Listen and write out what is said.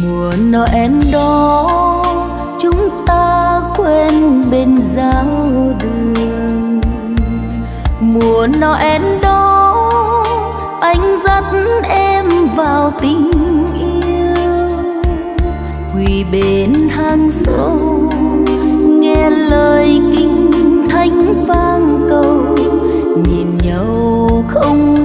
Mùa Noel đó chúng ta quên bên giao đường. Mùa Noel đó anh dắt em vào tình yêu, quỳ bên hang sâu nghe lời kinh thánh vang cầu, nhìn nhau không